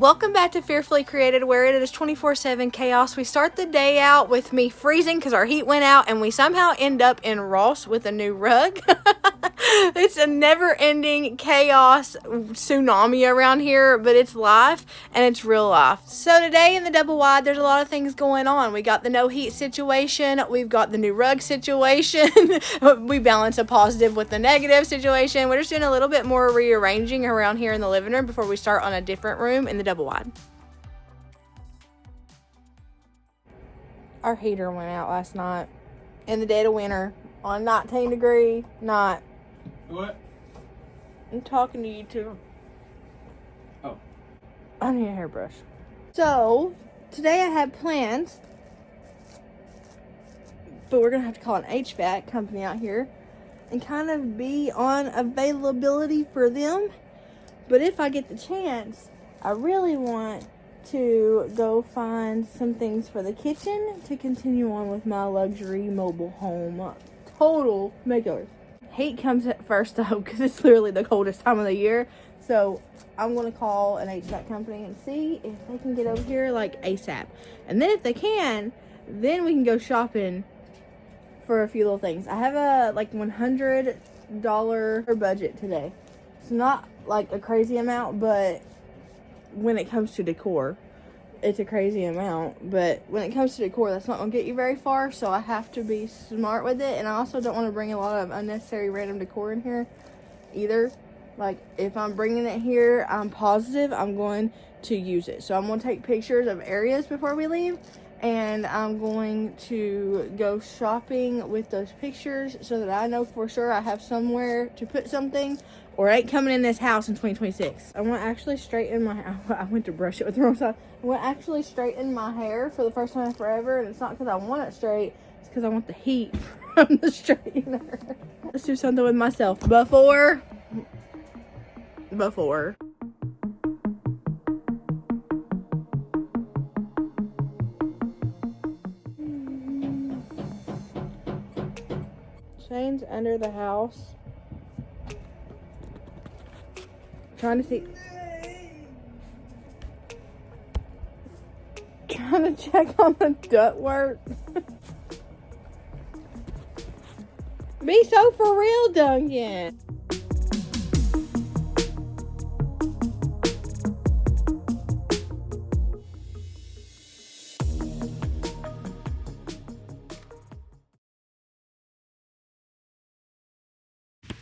Welcome back to Fearfully Created, where it is 24/7 chaos. We start the day out with me freezing because our heat went out, and we somehow end up in Ross with a new rug. It's a never-ending chaos tsunami around here, but it's life, and it's real life. So today in the double wide, there's a lot of things going on. We got the no heat situation. We've got the new rug situation. We balance a positive with the negative situation. We're just doing a little bit more rearranging around here in the living room before we start on a different room in the double wide. Our heater went out last night in the dead of winter on 19-degree night. What? I'm talking to you too. Oh. I need a hairbrush. So today I had plans, but we're gonna have to call an HVAC company out here and kind of be on availability for them. But if I get the chance, I really want to go find some things for the kitchen to continue on with my luxury mobile home total makeovers. Heat comes at first though, because it's literally the coldest time of the year. So I'm going to call an HVAC company and see if they can get over here like ASAP. And then if they can, then we can go shopping for a few little things. I have a like $100 budget today. It's not like a crazy amount, but when it comes to decor, it's a crazy amount. But when it comes to decor, that's not going to get you very far, so I have to be smart with it. And I also don't want to bring a lot of unnecessary random decor in here either. Like, if I'm bringing it here, I'm positive I'm going to use it. So I'm going to take pictures of areas before we leave, and I'm going to go shopping with those pictures so that I know for sure I have somewhere to put something, or it ain't coming in this house in 2026. I want to actually straighten my hair. I went to brush it with the wrong side. I want to actually straighten my hair for the first time forever, and it's not because I want it straight. It's because I want the heat from the straightener. Let's do something with myself before. Shane's under the house. Trying to see. Trying to check on the ductwork. Be so for real, Duncan.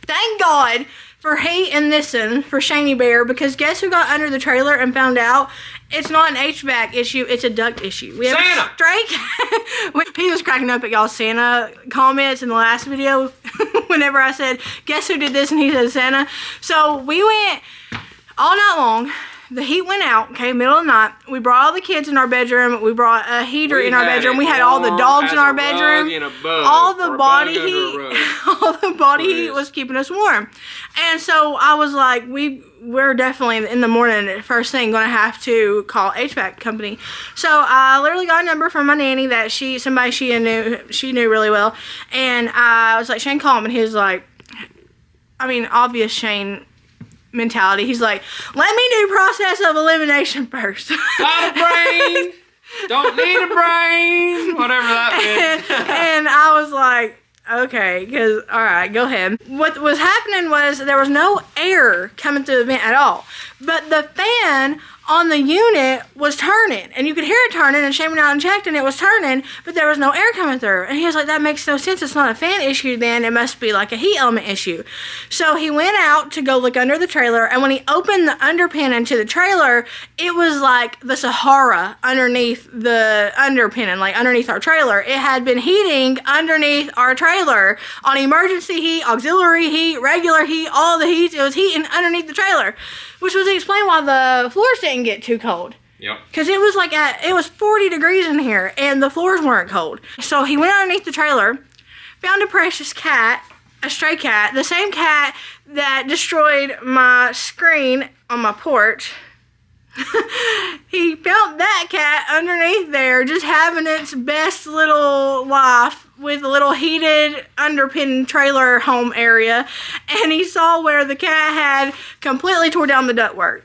Thank God for heat and this'n for Shaney Bear, because guess who got under the trailer and found out it's not an HVAC issue, it's a duct issue. We have Santa! Drake. He was cracking up at y'all's Santa comments in the last video whenever I said, guess who did this? And he said Santa. So we went all night long. The heat went out, okay, middle of the night. We brought all the kids in our bedroom. We brought a heater in our bedroom. We had all the dogs in our bedroom. All the body heat was keeping us warm. And so I was like, we're definitely in the morning, first thing, going to have to call HVAC company. So I literally got a number from my nanny that somebody she knew really well. And I was like, Shane, call him. And he was like, I mean, obvious Shane mentality. He's like, let me do process of elimination first. Got a brain. Don't need a brain. Whatever that means. And I was like, okay, because, all right, go ahead. What was happening was there was no air coming through the vent at all. But the fan on the unit was turning, and you could hear it turning, and Shane went out and checked, and it was turning, but there was no air coming through. And he was like, that makes no sense. It's not a fan issue then. It must be like a heat element issue. So he went out to go look under the trailer, and when he opened the underpinning into the trailer, it was like the Sahara underneath the underpinning, like underneath our trailer. It had been heating underneath our trailer on emergency heat, auxiliary heat, regular heat, all the heat. It was heating underneath the trailer, which was to explain why the floors didn't get too cold. Yep. Because it was like it was 40 degrees in here, and the floors weren't cold. So he went underneath the trailer, found a precious cat, a stray cat, the same cat that destroyed my screen on my porch. He found that cat underneath there, just having its best little life with a little heated underpin trailer home area, and he saw where the cat had completely tore down the ductwork.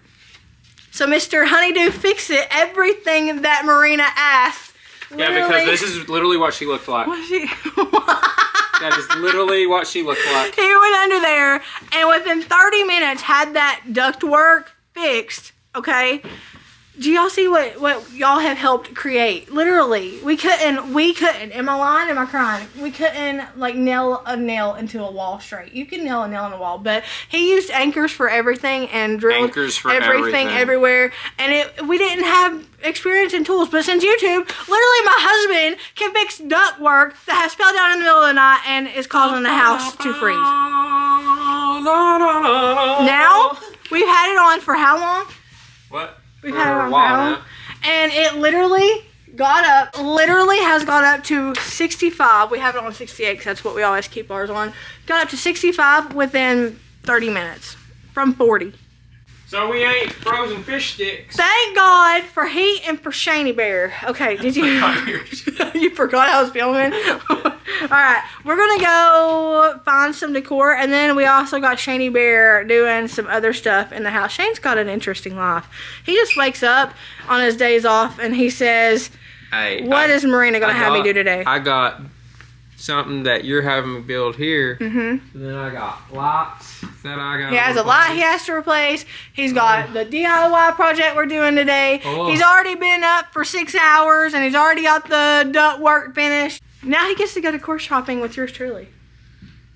So Mr. Honeydew Fix-It, everything that Merina asked. Yeah, because this is literally what she looked like. That is literally what she looked like. He went under there and within 30 minutes had that ductwork fixed, okay? Do y'all see what y'all have helped create? Literally, we couldn't, am I lying, am I crying? We couldn't like nail a nail into a wall straight. You can nail a nail in a wall, but he used anchors for everything and drilled anchors for everything everywhere. And we didn't have experience and tools, but since YouTube, literally my husband can fix duct work that has fell down in the middle of the night and is causing the house to freeze. Now, we've had it on for how long? What? We've had it on for how long? And it literally has gone up to 65. We have it on 68 because that's what we always keep ours on. Got up to 65 within 30 minutes from 40. So we ate frozen fish sticks. Thank God for heat and for Shany Bear. Okay, did you? You forgot I was filming? Alright, we're going to go find some decor, and then we also got Shany Bear doing some other stuff in the house. Shane's got an interesting life. He just wakes up on his days off and he says, hey, what is Merina going to have me do today? I got something that you're having me build here. And then I got lights that I got. He has a light he has to replace. He's got the DIY project we're doing today. He's already been up for 6 hours and he's already got the duct work finished. Now he gets to go to course shopping with yours truly.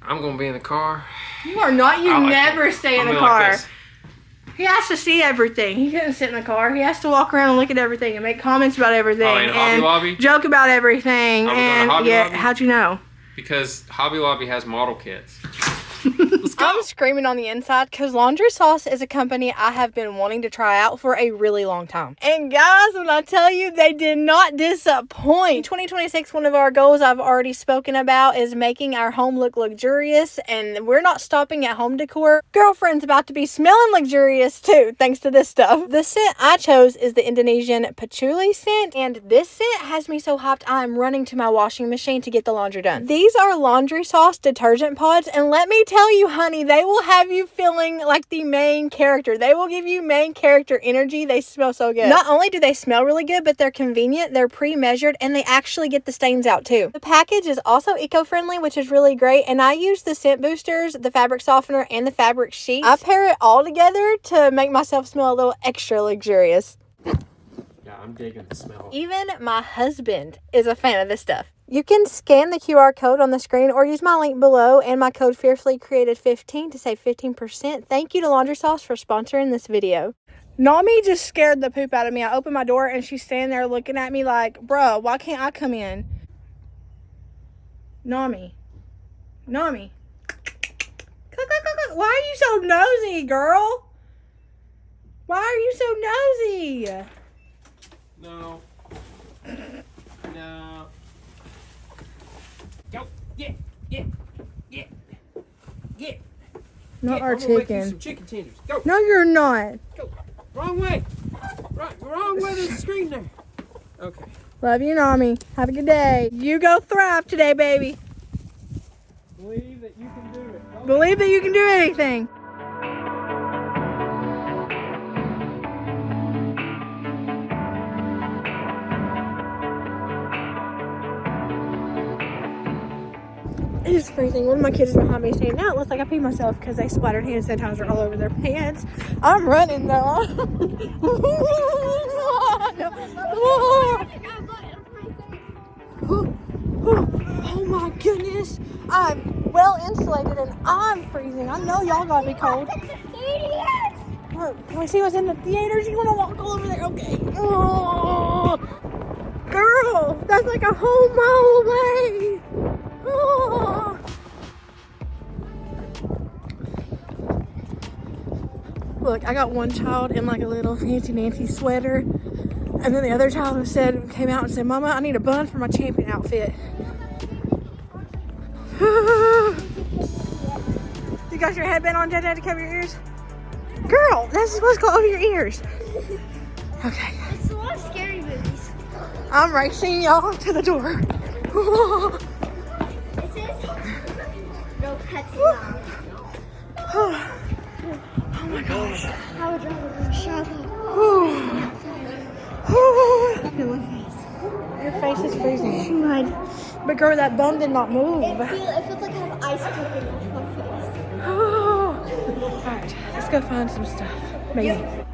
I'm gonna be in the car. You are not. You never stay in the car. He has to see everything. He couldn't sit in the car. He has to walk around and look at everything and make comments about everything and Hobby Lobby? Joke about everything. And yeah, Lobby? How'd you know? Because Hobby Lobby has model kits. I'm screaming on the inside because Laundry Sauce is a company I have been wanting to try out for a really long time. And guys, when I tell you, they did not disappoint. In 2026, one of our goals I've already spoken about is making our home look luxurious, and we're not stopping at home decor. Girlfriend's about to be smelling luxurious too, thanks to this stuff. The scent I chose is the Indonesian patchouli scent, and this scent has me so hyped I am running to my washing machine to get the laundry done. These are Laundry Sauce detergent pods, and let me tell you, honey, they will have you feeling like the main character. They will give you main character energy. They smell so good. Not only do they smell really good, but they're convenient, they're pre-measured, and they actually get the stains out too. The package is also eco-friendly, which is really great, and I use the scent boosters, the fabric softener, and the fabric sheets. I pair it all together to make myself smell a little extra luxurious. Yeah, I'm digging the smell. Even my husband is a fan of this stuff. You can scan the QR code on the screen or use my link below and my code fearfullycreated15 to save 15%. Thank you to Laundry Sauce for sponsoring this video. Nami just scared the poop out of me. I opened my door and she's standing there looking at me like, bruh, why can't I come in? Nami. Nami. Why are you so nosy, girl? Why are you so nosy? No. No. Go. Yeah. Not our I'm gonna make you chicken. some chicken tenders. Go. No, you're not. Go. Wrong way. Right. Wrong way to the screen there. Okay. Love you, Nami. Have a good day. You go thrive today, baby. Believe that you can do it. Believe that you can do anything. It is freezing. One of my kids is behind me saying, now it looks like I peed myself because they splattered hand sanitizer all over their pants. I'm running though. Oh my goodness. I'm well insulated and I'm freezing. I know y'all gotta be cold. Look, can we see what's in the theaters? You wanna walk all over there? Okay. Oh, girl, that's like a whole mile away. Oh. Look, I got one child in like a little fancy Nancy sweater, and then the other child came out and said, Mama, I need a bun for my champion outfit. You got your headband on, Dad, to cover your ears? Girl, that's supposed to go over your ears. Okay. It's a lot of scary movies. I'm racing y'all to the door. It says no pets allowed. Oh my gosh. I would rather be shot up. Your face is freezing. But girl, that bun did not move. It feels like I have ice dripping off my face. Alright, let's go find some stuff. Maybe. Yep.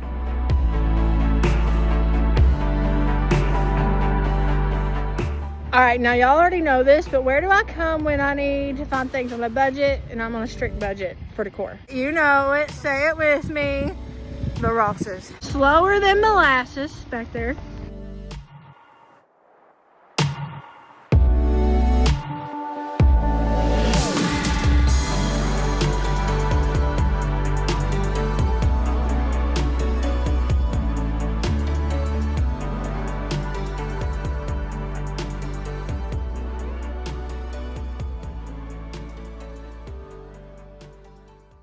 Alright, now y'all already know this, but where do I come when I need to find things on a budget? And I'm on a strict budget for decor. You know it, say it with me. The Rosses. Slower than molasses back there.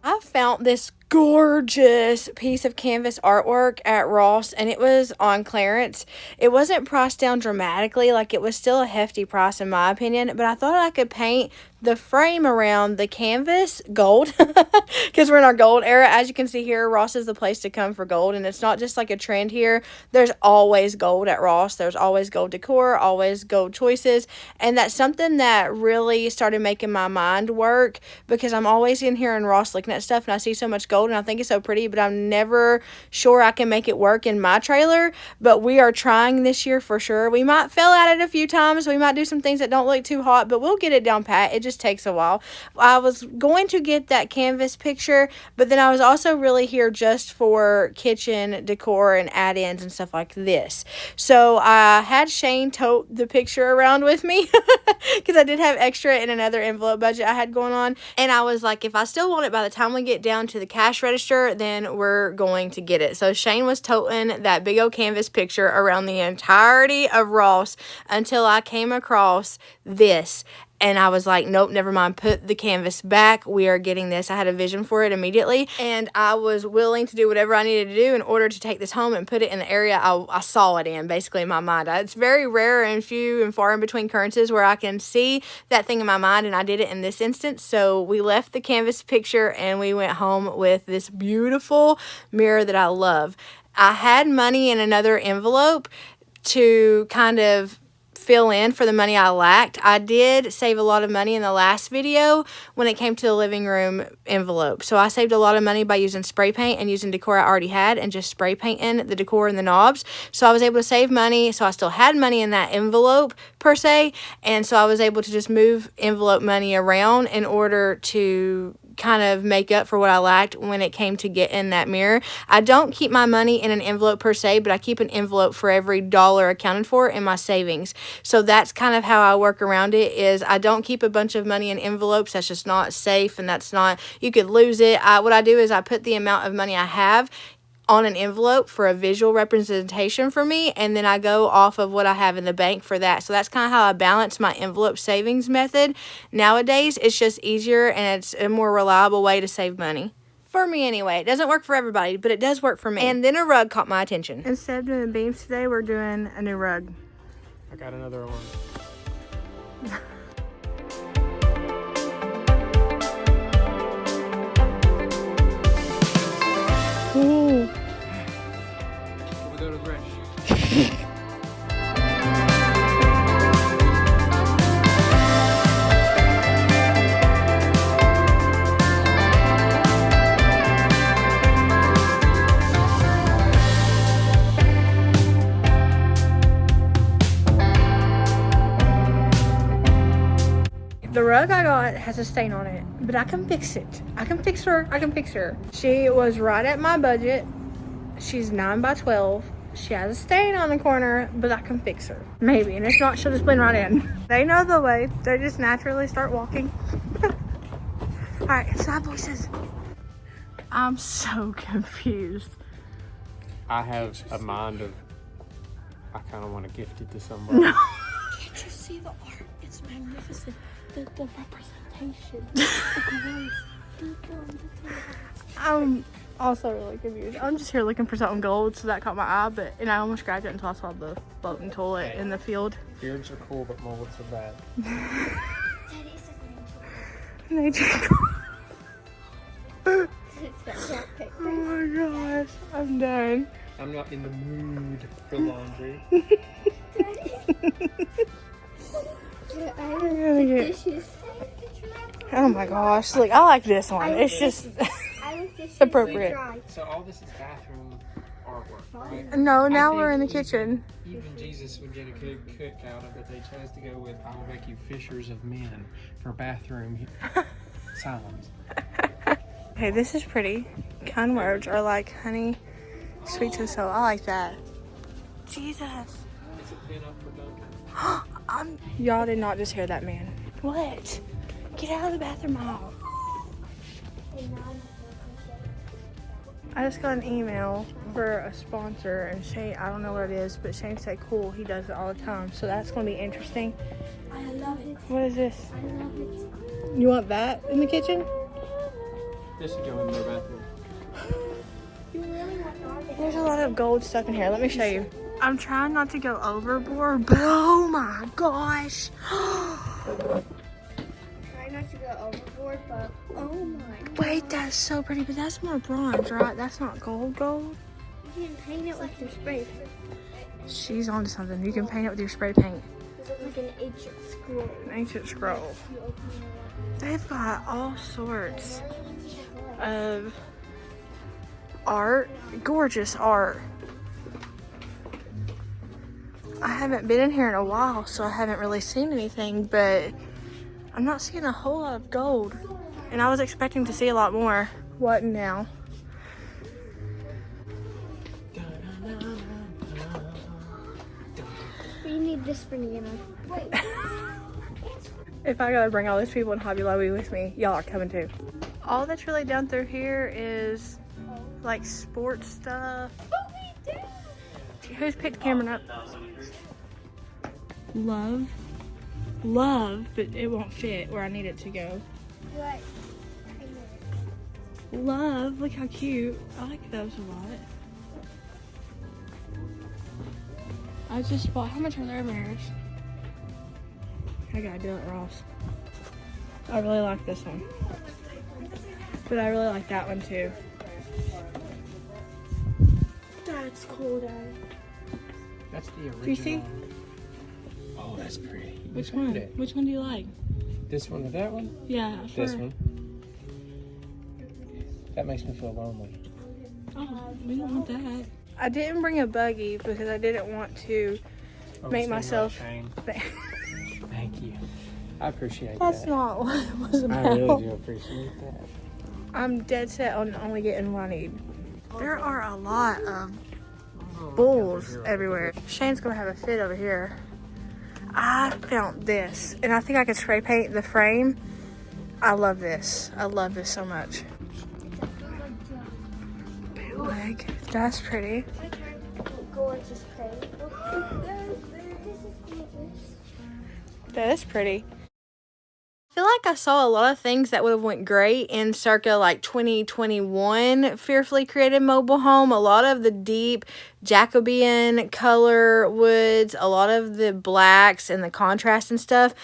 I found this gorgeous piece of canvas artwork at Ross, and it was on clearance. It wasn't priced down dramatically, like it was still a hefty price in my opinion, but I thought I could paint the frame around the canvas gold because we're in our gold era. As you can see here, Ross is the place to come for gold, and it's not just like a trend here. There's always gold at Ross. There's always gold decor, always gold choices, and that's something that really started making my mind work because I'm always in here in Ross looking at stuff and I see so much gold and I think it's so pretty, but I'm never sure I can make it work in my trailer. But we are trying this year for sure. We might fail at it a few times. We might do some things that don't look too hot, but we'll get it down pat. It just takes a while. I was going to get that canvas picture, but then I was also really here just for kitchen decor and add-ins and stuff like this. So I had Shane tote the picture around with me because I did have extra in another envelope budget I had going on, and I was like, if I still want it by the time we get down to the cash register, then we're going to get it. So Shane was toting that big old canvas picture around the entirety of Ross until I came across this. And I was like, nope, never mind. Put the canvas back. We are getting this. I had a vision for it immediately. And I was willing to do whatever I needed to do in order to take this home and put it in the area I saw it in, basically in my mind. It's very rare and few and far in between occurrences where I can see that thing in my mind, and I did it in this instance. So we left the canvas picture and we went home with this beautiful mirror that I love. I had money in another envelope to kind of fill in for the money I lacked. I did save a lot of money in the last video when it came to the living room envelope. So I saved a lot of money by using spray paint and using decor I already had and just spray painting the decor and the knobs. So I was able to save money. So I still had money in that envelope per se. And so I was able to just move envelope money around in order to kind of make up for what I lacked when it came to getting that mirror. I don't keep my money in an envelope per se, but I keep an envelope for every dollar accounted for in my savings. So that's kind of how I work around it, is I don't keep a bunch of money in envelopes. That's just not safe, and that's not, you could lose it. What I do is I put the amount of money I have on an envelope for a visual representation for me, and then I go off of what I have in the bank for that. So that's kind of how I balance my envelope savings method. Nowadays, it's just easier and it's a more reliable way to save money. For me anyway. It doesn't work for everybody, but it does work for me. And then a rug caught my attention. Instead of doing beams today, we're doing a new rug. I got another one. Ooh. We go to the ranch. The rug I got has a stain on it, but I can fix it. I can fix her. I can fix her. She was right at my budget. She's 9 by 12. She has a stain on the corner, but I can fix her. Maybe, and if not, she'll just blend right in. They know the way. They just naturally start walking. All right, side voices. I'm so confused. I have a mind of, I kind of want to gift it to somebody. No. Can't you see the art? It's magnificent. The representation. I'm also really confused. I'm just here looking for something gold, so that caught my eye, and I almost grabbed it until I saw the floating toilet in the field. Beards are cool, but mullets are bad. Oh my gosh, I'm done. I'm not in the mood for laundry. Oh my gosh, look, I like this one. It's just appropriate. So all this is bathroom artwork, right? No, now we're in the kitchen. Even Jesus would get a good cook out of it. They chose to go with, I will make you fishers of men for bathroom signs. Hey, this is pretty. Kind words are like honey, sweet to soul. I like that. Jesus. It's a pin up for Duncan. Y'all did not just hear that man. What? Get out of the bathroom hall. I just got an email for a sponsor, and Shane, I don't know what it is, but Shane said cool, he does it all the time, so that's going to be interesting. I love it. What is this? I love it. You want that in the kitchen? This should go in their bathroom. You really want it? There's a lot of gold stuff in here. Let me show you. I'm trying not to go overboard, but oh my gosh. Try not to go overboard, but oh my. Wait, that's so pretty, but that's more bronze, right? That's not gold. You can paint it with your spray. She's onto something. You can paint it with your spray paint. It looks like an ancient scroll. An ancient scroll. They've got all sorts of art. Gorgeous art. I haven't been in here in a while, so I haven't really seen anything, but I'm not seeing a whole lot of gold. And I was expecting to see a lot more. What now? We need this for Nana. Wait. If I gotta bring all these people in Hobby Lobby with me, y'all are coming too. All that's really down through here is like sports stuff. Who's picked Cameron up? Love, but it won't fit where I need it to go. What? Love, look how cute. I like those a lot. I just bought, how much are their mirrors? I gotta do it, Ross. I really like this one. But I really like that one too. That's cool, Dad. That's the original. Do you see? Oh, that's pretty. Which one? Which one do you like? This one or that one? Yeah. This one. That makes me feel lonely. Oh, we don't want that. I didn't bring a buggy because I didn't want to make myself. Thank you. I appreciate That's that. not what it was about. I really do appreciate that. I'm dead set on only getting what I need. There are a lot of bulls everywhere. Shane's gonna have a fit over here. I found this, and I think I could spray paint the frame. I love this. I love this so much. Bootleg. That's pretty. Gorgeous paint. That is pretty. I feel like I saw a lot of things that would have went great in circa like 2021 Fearfully Created Mobile Home. A lot of the deep Jacobean color woods, a lot of the blacks and the contrast and stuff.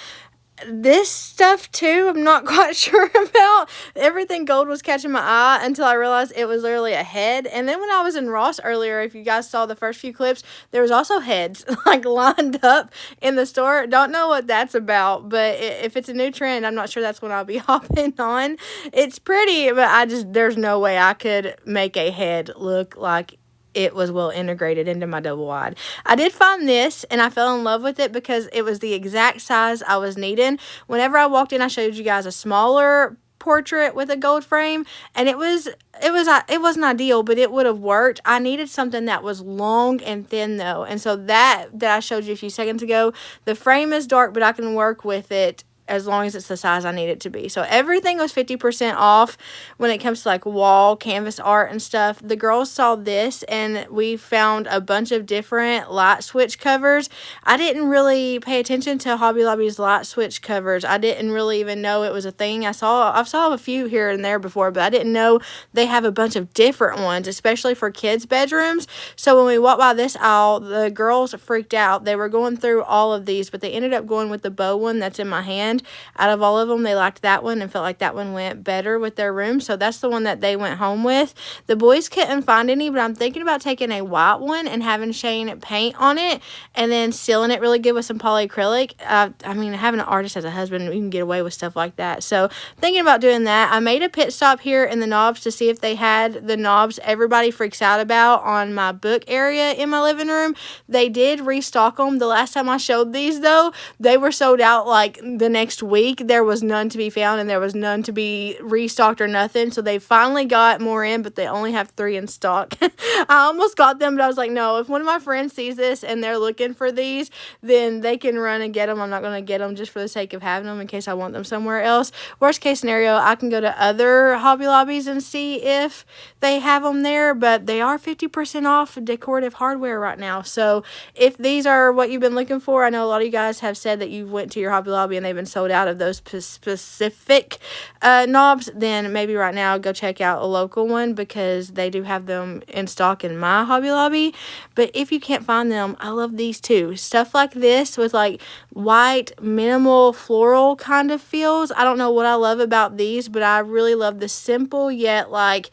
This stuff too, I'm not quite sure about. Everything gold was catching my eye until I realized it was literally a head. And then when I was in Ross earlier, if you guys saw the first few clips, there was also heads like lined up in the store. Don't know what that's about, but if it's a new trend, I'm not sure that's what I'll be hopping on. It's pretty, but there's no way I could make a head look like it was well integrated into my double wide. I did find this and I fell in love with it because it was the exact size I was needing. Whenever I walked in, I showed you guys a smaller portrait with a gold frame, and it wasn't ideal, but it would have worked. I needed something that was long and thin though, and so that I showed you a few seconds ago, the frame is dark, but I can work with it as long as it's the size I need it to be. So everything was 50% off when it comes to like wall canvas art and stuff. The girls saw this and we found a bunch of different light switch covers. I didn't really pay attention to Hobby Lobby's light switch covers. I didn't really even know it was a thing. I've saw a few here and there before, but I didn't know they have a bunch of different ones, especially for kids' bedrooms. So when we walked by this aisle, the girls freaked out. They were going through all of these, but they ended up going with the bow one that's in my hand. recommend. Out of all of them, they liked that one and felt like that one went better with their room. So that's the one that they went home with. The boys couldn't find any, but I'm thinking about taking a white one and having Shane paint on it and then sealing it really good with some polyacrylic. I mean, having an artist as a husband, you can get away with stuff like that. So thinking about doing that. I made a pit stop here in the knobs to see if they had the knobs everybody freaks out about on my book area in my living room. They did restock them. The last time I showed these, though, they were sold out like the next week. There was none to be found, and there was none to be restocked or nothing. So they finally got more in, but they only have 3 in stock. I almost got them, but I was like, no, if one of my friends sees this and they're looking for these, then they can run and get them. I'm not going to get them just for the sake of having them in case I want them somewhere else. Worst case scenario, I can go to other Hobby Lobbies and see if they have them there, but they are 50% off decorative hardware right now. So if these are what you've been looking for, I know a lot of you guys have said that you went to your Hobby Lobby and they've been sold out of those specific knobs, then maybe right now go check out a local one because they do have them in stock in my Hobby Lobby. But if you can't find them, I love these too. Stuff like this with like white minimal floral kind of feels. I don't know what I love about these, but I really love the simple yet like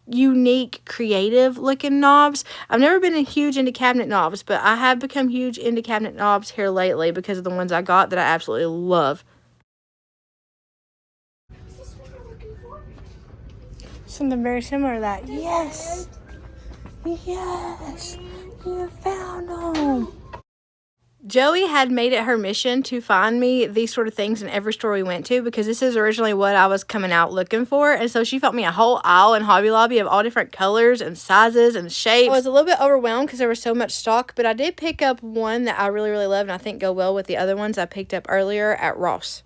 unique creative looking knobs. I've never been huge into cabinet knobs, but I have become huge into cabinet knobs here lately because of the ones I got that I absolutely love. Something very similar to that. Yes. Yes. You found them. Joey had made it her mission to find me these sort of things in every store we went to because this is originally what I was coming out looking for. And so she found me a whole aisle in Hobby Lobby of all different colors and sizes and shapes. I was a little bit overwhelmed because there was so much stock, but I did pick up one that I really, really love and I think go well with the other ones I picked up earlier at Ross.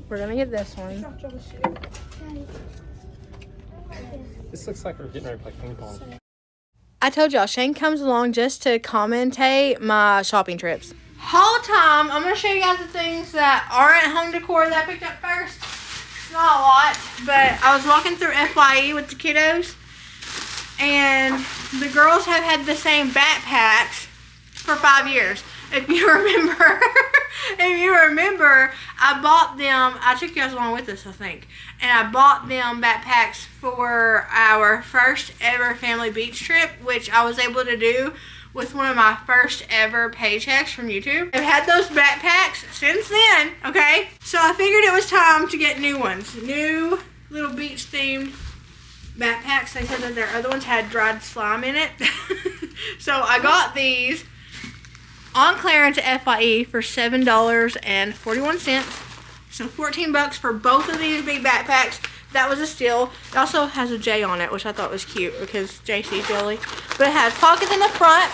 We're going to get this one. This looks like we're getting ready to play ping pong. I told y'all, Shane comes along just to commentate my shopping trips. Whole time, I'm going to show you guys the things that aren't home decor that I picked up first. It's not a lot, but I was walking through FYE with the kiddos, and the girls have had the same backpacks for 5 years. If you remember, I bought them, I took you guys along with us, I think, and I bought them backpacks for our first ever family beach trip, which I was able to do with one of my first ever paychecks from YouTube. I've had those backpacks since then, okay? So I figured it was time to get new ones, new little beach themed backpacks. They said that their other ones had dried slime in it. So I got these on clearance at FYE for $7.41. So $14 for both of these big backpacks. That was a steal. It also has a J on it, which I thought was cute because JC's jelly. But it has pockets in the front,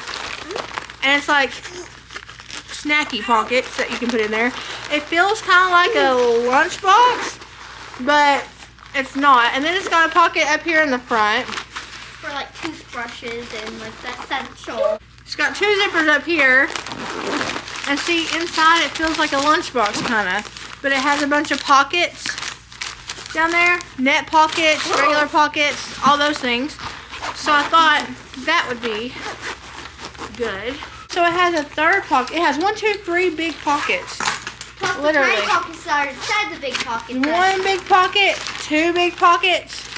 and it's like snacky pockets that you can put in there. It feels kind of like a lunchbox, but it's not. And then it's got a pocket up here in the front For like toothbrushes and like that essential. It's got 2 zippers up here, and see inside it feels like a lunchbox kind of, but it has a bunch of pockets down there, net pockets, regular pockets, all those things. So I thought that would be good. So it has a third pocket. It has 1, 2, 3 big pockets. Plus Literally. the tiny pockets are inside the big pocket. 1 big pocket, 2 big pockets,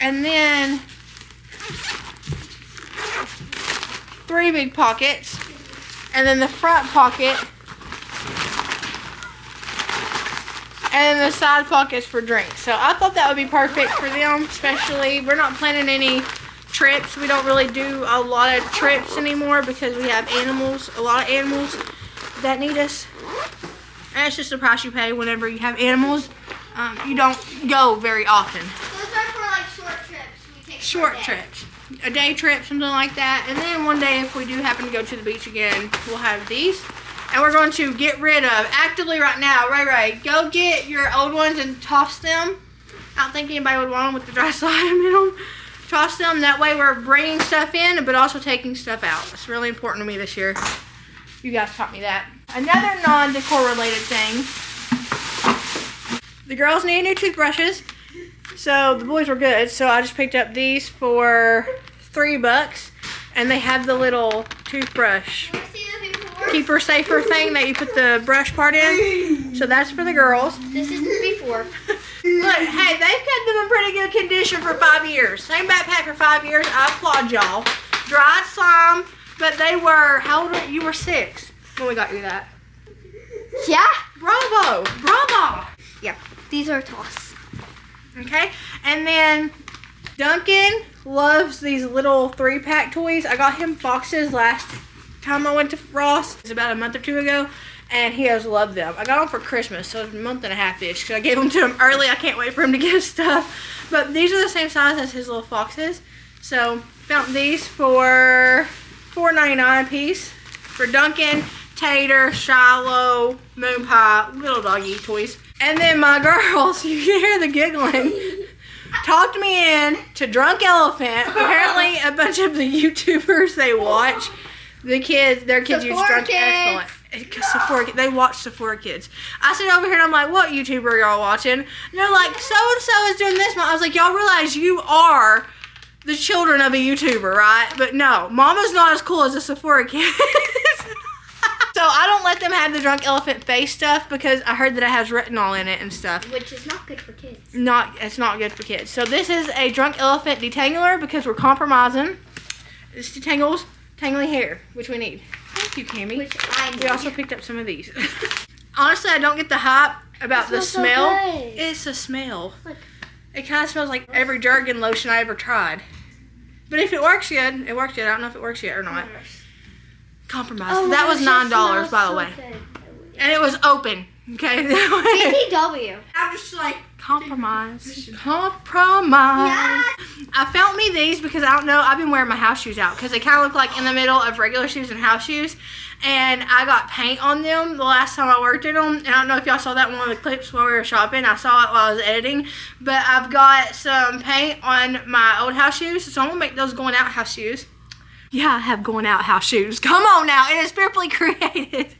and then 3 big pockets, and then the front pocket, and then the side pockets for drinks. So I thought that would be perfect for them, especially we're not planning any trips. We don't really do a lot of trips anymore because we have animals, a lot of animals that need us. And it's just the price you pay whenever you have animals. You don't go very often. Those are for like short trips. We take Short trips. A day trip, something like that. And then one day, if we do happen to go to the beach again, we'll have these. And we're going to get rid of, actively right now, Ray, go get your old ones and toss them. I don't think anybody would want them with the dry slime in them. Toss them, that way we're bringing stuff in, but also taking stuff out. It's really important to me this year. You guys taught me that. Another non-decor related thing. The girls need new toothbrushes. So the boys were good, so I just picked up these for $3, and they have the little toothbrush. You want to see them before? keeper safer thing that you put the brush part in. So that's for the girls. This is before. Look, hey, they've kept them in pretty good condition for 5 years. Same backpack for 5 years. I applaud y'all. Dried slime, but they were, how old were you? You were 6 when we got you that. Yeah. Bravo, bravo. Yeah. These are toss. Okay, and then Duncan loves these little 3-pack toys. I got him boxes last time I went to Ross. It was about a month or 2 ago, and he has loved them. I got them for Christmas, so it's a month and a half-ish, because I gave them to him early. I can't wait for him to get stuff. But these are the same size as his little foxes. So, found these for $4.99 a piece for Duncan, Tater, Shiloh, Moon Pie, little doggy toys. And then my girls, you can hear the giggling, talked me in to Drunk Elephant. Apparently, a bunch of the YouTubers they watch, their kids use Drunk Excellent. Sephora, they watch Sephora Kids. I sit over here and I'm like, what YouTuber are y'all watching? And they're like, so-and-so is doing this. I was like, y'all realize you are the children of a YouTuber, right? But no, Mama's not as cool as the Sephora Kids. So I don't let them have the Drunk Elephant face stuff because I heard that it has retinol in it and stuff. Which is not good for kids. It's not good for kids. So this is a Drunk Elephant detangler because we're compromising. This detangles tangly hair, which we need. Thank you, Cammie. Which I need. We also picked up some of these. Honestly, I don't get the hype about the smell. So good. It's a smell. Look. It kind of smells like every Jergens lotion I ever tried. But if it works good, it works good. I don't know if it works yet or not. Compromise. Oh, that was $9, by the so way. good. And it was open. Okay. BTW. I'm just like, compromise. Compromise. Yes. I found me these because I don't know, I've been wearing my house shoes out because they kind of look like in the middle of regular shoes and house shoes. And I got paint on them the last time I worked in them. And I don't know if y'all saw that in one of the clips while we were shopping. I saw it while I was editing. But I've got some paint on my old house shoes. So I'm going to make those going out house shoes. Yeah, I have going out house shoes. Come on now, it is fearfully created.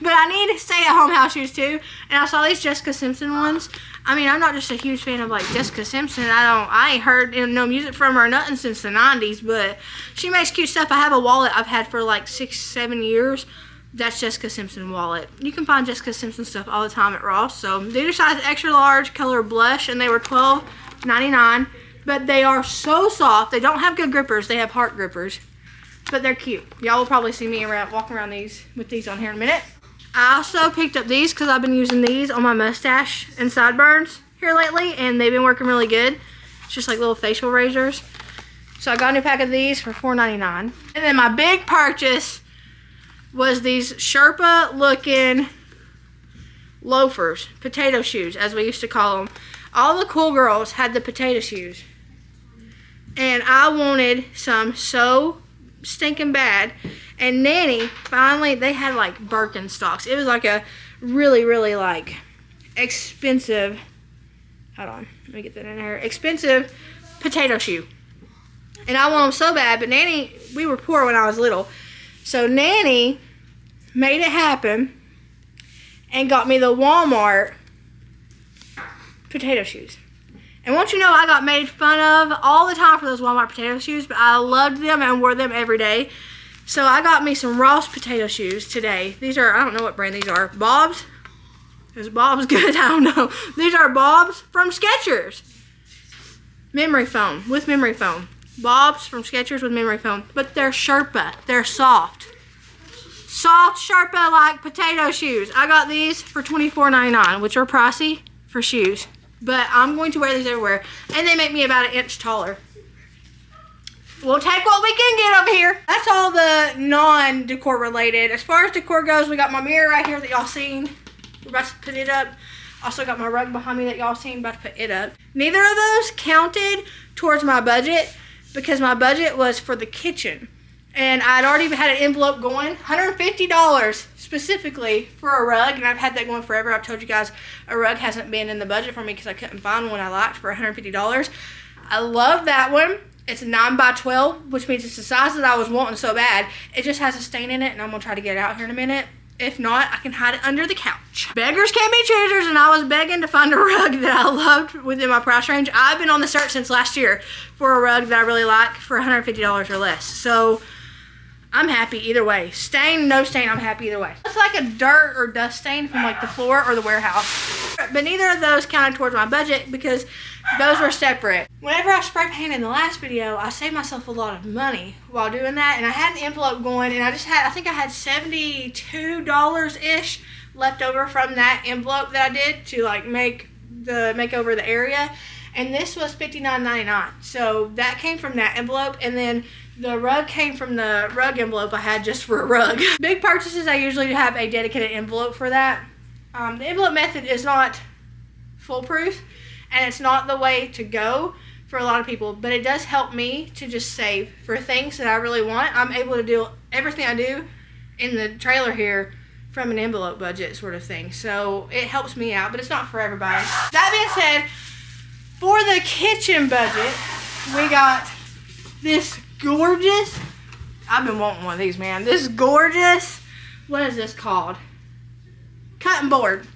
But I need stay at home house shoes too. And I saw these Jessica Simpson ones. I mean, I'm not just a huge fan of like Jessica Simpson. I ain't heard no music from her or nothing since the 90s, but she makes cute stuff. I have a wallet I've had for like 6-7 years. That's Jessica Simpson wallet. You can find Jessica Simpson stuff all the time at Ross. So these are size extra large, color blush, and they were $12.99. But they are so soft. They don't have good grippers. They have heart grippers. But they're cute. Y'all will probably see me walking around these with these on here in a minute. I also picked up these because I've been using these on my mustache and sideburns here lately, and they've been working really good. It's just like little facial razors. So I got a new pack of these for $4.99. And then my big purchase was these Sherpa looking loafers, potato shoes as we used to call them. All the cool girls had the potato shoes. And I wanted some so stinking bad. And Nanny, finally, they had like Birkenstocks. It was like a really, really like expensive, hold on, let me get that in there, expensive potato shoe. And I want them so bad, but Nanny, we were poor when I was little. So Nanny made it happen and got me the Walmart potato shoes. And won't you know, I got made fun of all the time for those Walmart potato shoes, but I loved them and wore them every day. So I got me some Ross potato shoes today. These are, I don't know what brand these are. Bob's? Is Bob's good? I don't know. These are Bob's from Skechers. Memory foam, with memory foam. Bob's from Skechers with memory foam. But they're Sherpa. They're soft. Soft Sherpa-like potato shoes. I got these for $24.99, which are pricey for shoes. But I'm going to wear these everywhere. And they make me about an inch taller. We'll take what we can get over here. That's all the non-decor related. As far as decor goes, we got my mirror right here that y'all seen. We're about to put it up. Also got my rug behind me that y'all seen. About to put it up. Neither of those counted towards my budget because my budget was for the kitchen. And I'd already had an envelope going. $150 specifically for a rug. And I've had that going forever. I've told you guys a rug hasn't been in the budget for me because I couldn't find one I liked for $150. I love that one. It's a 9x12, which means it's the size that I was wanting so bad. It just has a stain in it, and I'm going to try to get it out here in a minute. If not, I can hide it under the couch. Beggars can't be choosers, and I was begging to find a rug that I loved within my price range. I've been on the search since last year for a rug that I really like for $150 or less. So I'm happy either way. Stain, no stain, I'm happy either way. It's like a dirt or dust stain from like the floor or the warehouse. But neither of those counted towards my budget because those were separate. Whenever I spray painted in the last video, I saved myself a lot of money while doing that. And I had an envelope going and I think I had $72-ish left over from that envelope that I did to like make over the area. And this was $59.99. So that came from that envelope, and then the rug came from the rug envelope I had just for a rug. Big purchases, I usually have a dedicated envelope for that. The envelope method is not foolproof, and it's not the way to go for a lot of people, but it does help me to just save for things that I really want. I'm able to do everything I do in the trailer here from an envelope budget sort of thing. So it helps me out, but it's not for everybody. That being said, for the kitchen budget, we got this gorgeous, I've been wanting one of these, man. This gorgeous, what is this called? Cutting board.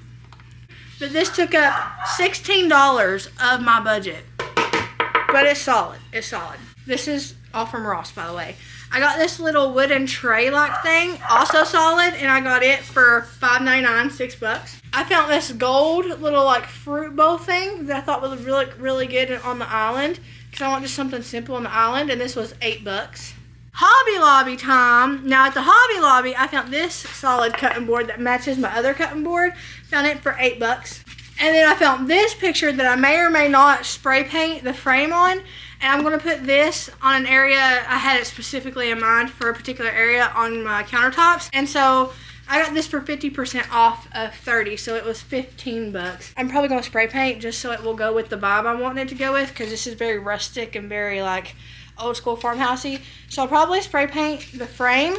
But this took up $16 of my budget. But it's solid, it's solid. This is all from Ross, by the way. I got this little wooden tray-like thing, also solid, and I got it for $5.99, $6. I found this gold little like fruit bowl thing that I thought would look really good on the island, because I want just something simple on the island, and this was $8. Hobby Lobby time. Now at the Hobby Lobby, I found this solid cutting board that matches my other cutting board. Found it for $8. And then I found this picture that I may or may not spray paint the frame on. And I'm going to put this on an area, I had it specifically in mind for a particular area on my countertops. And so I got this for 50% off of 30, so it was $15. I'm probably going to spray paint just so it will go with the vibe I'm wanting it to go with, because this is very rustic and very like old school farmhousey. So I'll probably spray paint the frame,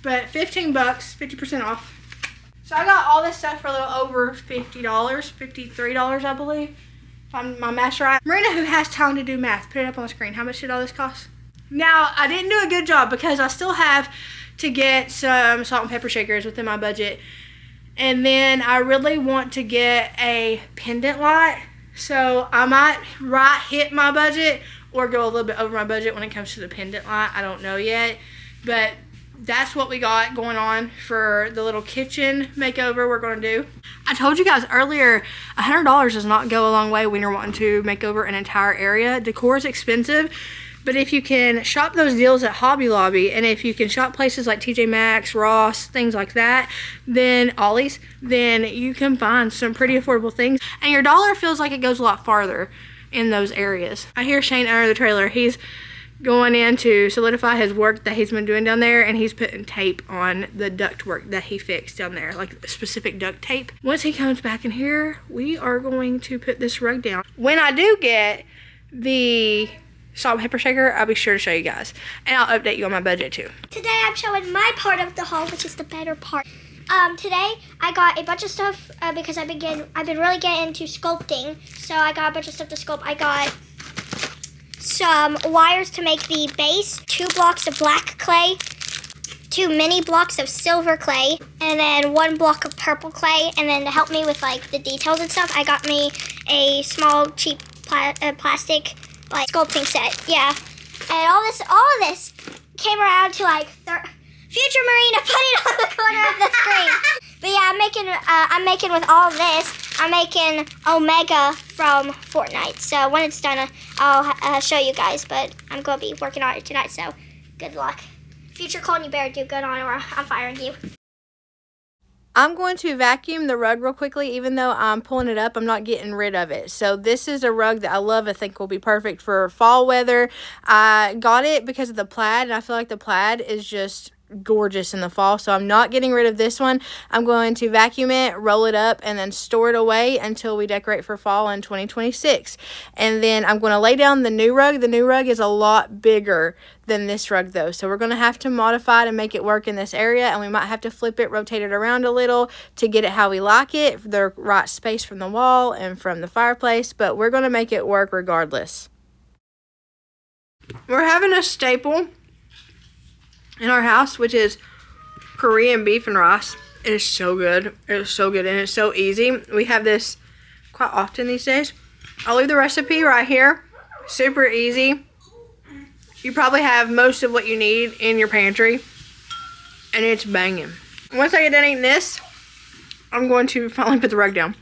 but $15, 50% off. So I got all this stuff for a little over $50, $53 I believe. If my math's right. Merina, who has time to do math, put it up on the screen. How much did all this cost? Now, I didn't do a good job because I still have to get some salt and pepper shakers within my budget. And then I really want to get a pendant light. So I might hit my budget or go a little bit over my budget when it comes to the pendant light. I don't know yet. But that's what we got going on for the little kitchen makeover we're going to do. I told you guys earlier, $100 does not go a long way when you're wanting to make over an entire area. Decor is expensive, but if you can shop those deals at Hobby Lobby, and if you can shop places like TJ Maxx, Ross, things like that, then Ollie's, then you can find some pretty affordable things. And your dollar feels like it goes a lot farther in those areas. I hear Shane under the trailer. He's going in to solidify his work that he's been doing down there, and he's putting tape on the duct work that he fixed down there, like specific duct tape. Once he comes back in here, we are going to put this rug down. When I do get the salt and pepper shaker, I'll be sure to show you guys, and I'll update you on my budget too. Today I'm showing my part of the haul, which is the better part. Today I got a bunch of stuff because I've been really getting into sculpting, so I got a bunch of stuff to sculpt. I got some wires to make the base, 2 blocks of black clay, 2 mini blocks of silver clay, and then 1 block of purple clay. And then to help me with like the details and stuff, I got me a small cheap plastic like sculpting set. Yeah, and all of this came around to like future Merina, put it on the corner of the screen. But yeah, I'm making with all of this, I'm making Omega from Fortnite. So when it's done, I'll show you guys. But I'm going to be working on it tonight, so good luck. Future Colton, you better do good on it or I'm firing you. I'm going to vacuum the rug real quickly. Even though I'm pulling it up, I'm not getting rid of it. So this is a rug that I love. I think will be perfect for fall weather. I got it because of the plaid, and I feel like the plaid is just gorgeous in the fall, so I'm not getting rid of this one. I'm going to vacuum it, roll it up, and then store it away until we decorate for fall in 2026. And then I'm going to lay down the new rug. The new rug is a lot bigger than this rug though, so we're going to have to modify it and make it work in this area, and we might have to flip it, rotate it around a little to get it how we like it, for the right space from the wall and from the fireplace, but we're going to make it work regardless. We're having a staple in our house, which is Korean beef and rice. It is so good. It is so good, and it's so easy. We have this quite often these days. I'll leave the recipe right here. Super easy. you probably have most of what you need in your pantry. And it's banging. Once I get done eating this, I'm going to finally put the rug down.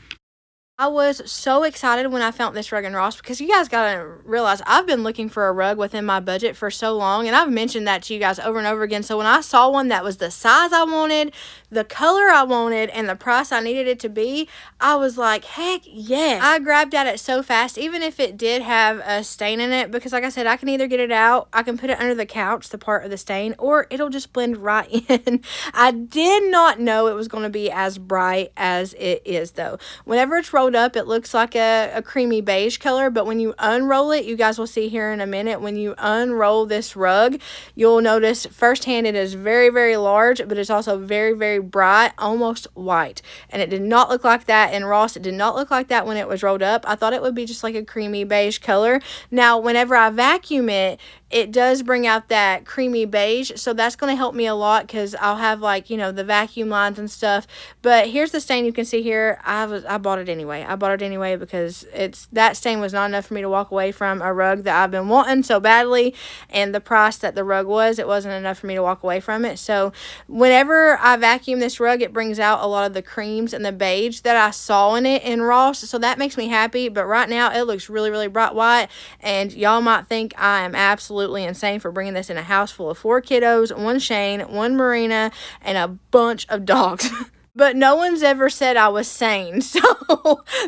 I was so excited when I found this rug in Ross because you guys gotta realize I've been looking for a rug within my budget for so long, and I've mentioned that to you guys over and over again. So when I saw one that was the size I wanted, the color I wanted, and the price I needed it to be, I was like, heck yes. I grabbed at it so fast, even if it did have a stain in it, because like I said, I can either get it out, I can put it under the couch, the part of the stain, or it'll just blend right in. I did not know it was going to be as bright as it is though. Whenever it's rolled up, it looks like a creamy beige color, but when you unroll it, you guys will see here in a minute, when you unroll this rug, you'll notice firsthand it is very, very large, but it's also very, very bright, almost white. And it did not look like that in Ross. It did not look like that when it was rolled up. I thought it would be just like a creamy beige color. Now, whenever I vacuum it, it does bring out that creamy beige, so that's going to help me a lot because I'll have, like, you know, the vacuum lines and stuff. But here's the stain you can see here. I bought it anyway. I bought it anyway because that stain was not enough for me to walk away from a rug that I've been wanting so badly, and the price that the rug was, it wasn't enough for me to walk away from it. So whenever I vacuum this rug, it brings out a lot of the creams and the beige that I saw in it in Ross, so that makes me happy. But right now it looks really, really bright white, and y'all might think I am absolutely insane for bringing this in a house full of 4 kiddos, 1 Shane, 1 Merina, and a bunch of dogs. But no one's ever said I was sane, so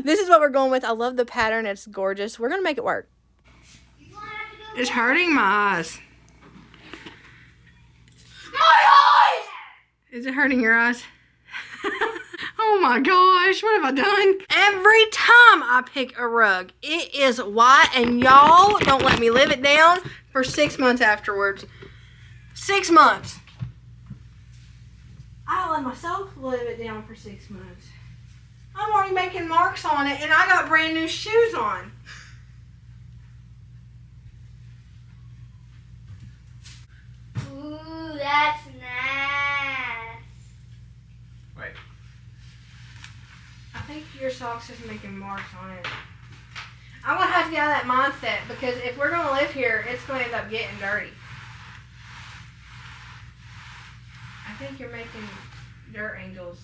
this is what we're going with. I love the pattern. It's gorgeous. We're going to make it work. It's hurting my eyes. My eyes! Is it hurting your eyes? Oh my gosh, what have I done? Every time I pick a rug, it is white, and y'all don't let me live it down for 6 months afterwards. 6 months. I'll let myself live it down for 6 months. I'm already making marks on it, and I got brand new shoes on. Ooh, that's nice. Wait. I think your socks is making marks on it. I'm going to have to get out of that mindset, because if we're going to live here, it's going to end up getting dirty. I think you're making dirt angels.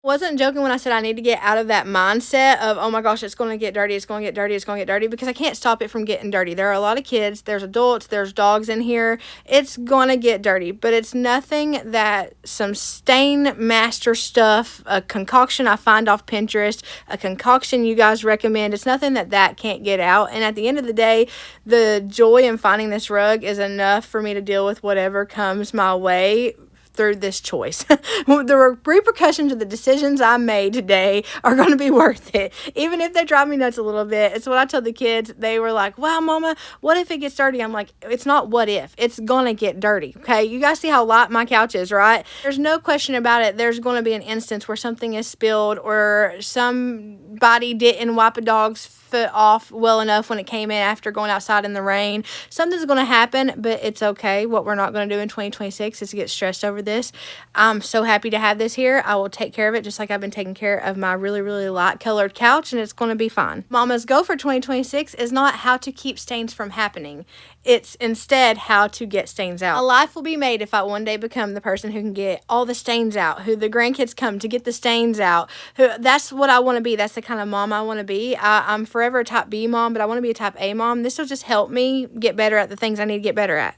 Wasn't joking when I said I need to get out of that mindset of, oh my gosh, it's going to get dirty, it's going to get dirty, it's going to get dirty, because I can't stop it from getting dirty. There are a lot of kids, there's adults, there's dogs in here. It's going to get dirty, but it's nothing that some stain master stuff, a concoction I find off Pinterest, a concoction you guys recommend, it's nothing that can't get out. And at the end of the day, the joy in finding this rug is enough for me to deal with whatever comes my way through this choice. The repercussions of the decisions I made today are going to be worth it, even if they drive me nuts a little bit. It's what I told the kids. They were like, wow, mama, what if it gets dirty? I'm like, it's not what if, it's gonna get dirty. Okay, you guys see how light my couch is, right? There's no question about it. There's going to be an instance where something is spilled, or somebody didn't wipe a dog's foot off well enough when it came in after going outside in the rain. Something's going to happen, but it's okay. What we're not going to do in 2026 is get stressed over this. I'm so happy to have this here. I will take care of it just like I've been taking care of my really, really light colored couch, and it's going to be fine. Mama's goal for 2026 is not how to keep stains from happening. It's instead how to get stains out. A life will be made if I one day become the person who can get all the stains out, who the grandkids come to get the stains out. That's what I want to be. That's the kind of mom I want to be. I'm forever a type B mom, but I want to be a type A mom. This will just help me get better at the things I need to get better at.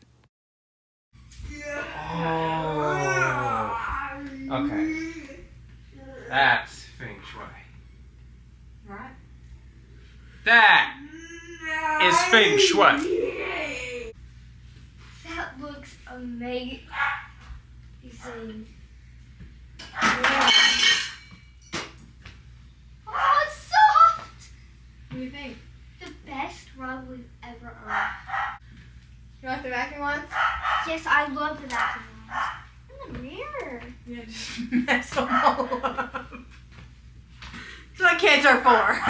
Oh. Okay. That's feng shui. Right? That is feng shui. That looks amazing. Oh, it's soft! What do you think? The best rug we've ever owned. You like the vacuum ones? Yes, I love the vacuum ones. And the mirror. Yeah, just mess them all up. That's what kids are for.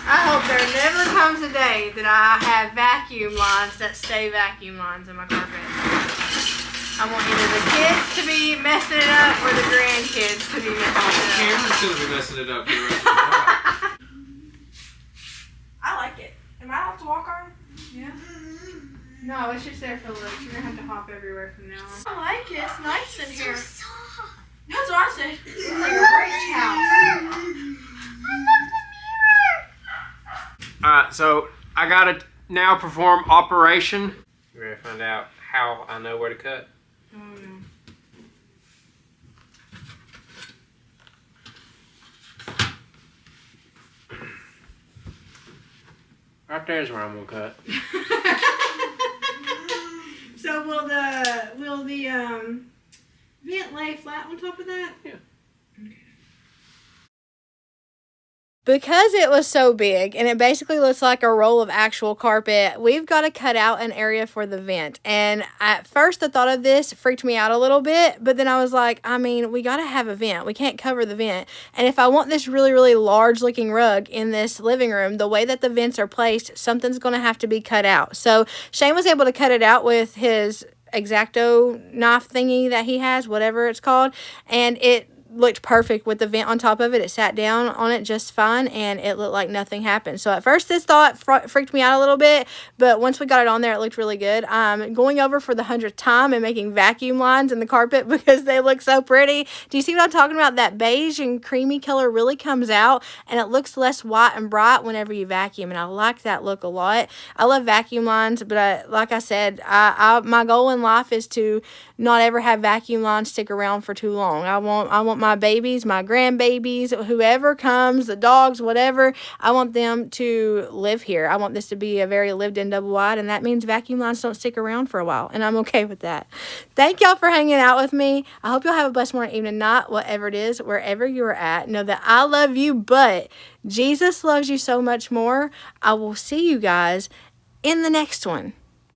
I hope there never comes a day that I have vacuum lines that stay vacuum lines in my carpet. I want either the kids to be messing it up or the grandkids to be messing it up. Cameron's gonna be messing it up for the rest of the life. I like it. Am I allowed to walk on? Yeah. No, it's just there for looks. You're gonna have to hop everywhere from now on. I like it. It's nice in here. So soft. That's what I said. It's like a ranch house. I love the mirror. Alright, so I gotta now perform operation. You ready to find out how I know where to cut? Oh no. Right there's where I'm gonna cut. So will the vent lay flat on top of that? Yeah. Because it was so big and it basically looks like a roll of actual carpet, we've got to cut out an area for the vent. And at first the thought of this freaked me out a little bit, but then I was like, I mean, we got to have a vent. We can't cover the vent. And if I want this really, really large looking rug in this living room, the way that the vents are placed, something's going to have to be cut out. So Shane was able to cut it out with his X-Acto knife thingy that he has, whatever it's called, and it looked perfect with the vent on top of it. It sat down on it just fine, and it looked like nothing happened. So at first this thought freaked me out a little bit, but once we got it on there, it looked really good. I'm going over for the 100th time and making vacuum lines in the carpet because they look so pretty. Do you see what I'm talking about? That beige and creamy color really comes out, and it looks less white and bright whenever you vacuum, and I like that look a lot. I love vacuum lines, but like I said, my goal in life is to not ever have vacuum lines stick around for too long. I want my babies, my grandbabies, whoever comes, the dogs, whatever, I want them to live here. I want this to be a very lived-in double wide, and that means vacuum lines don't stick around for a while, and I'm okay with that. Thank y'all for hanging out with me. I hope y'all have a blessed morning, evening, night, whatever it is, wherever you're at. Know that I love you, but Jesus loves you so much more. I will see you guys in the next one.